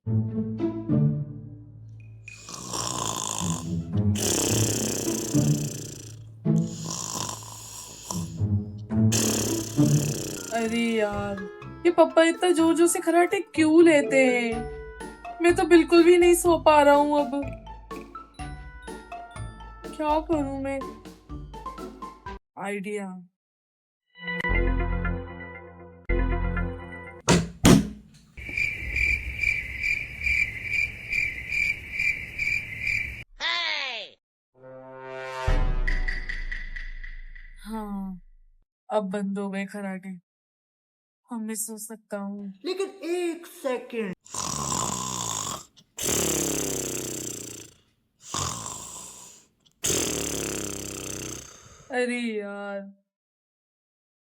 अरे यार, ये पापा इतना जोर जोर से खर्राटे क्यों लेते हैं? मैं तो बिल्कुल भी नहीं सो पा रहा हूँ अब। क्या करूं मैं? आइडिया। हाँ, अब बंद हो गए खर्राटे। अब मैं सो सकता हूँ। लेकिन एक सेकंड। अरे यार,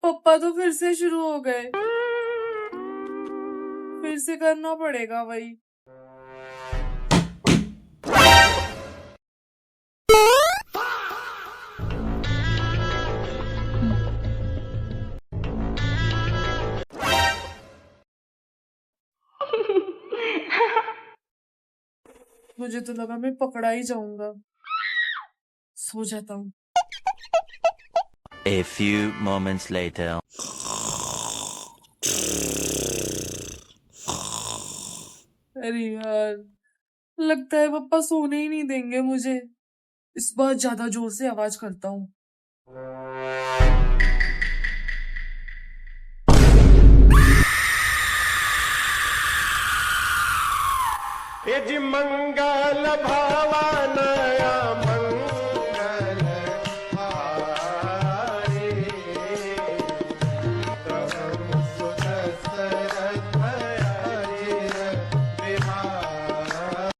पापा तो फिर से शुरू हो गए। फिर से करना पड़ेगा वही। मुझे तो लगा मैं पकड़ा ही जाऊंगा। सो जाता हूँ। A few moments later. अरे यार, लगता है पापा सोने ही नहीं देंगे मुझे। इस बार ज्यादा जोर से आवाज करता हूँ। यज मंगल भावानया मंगल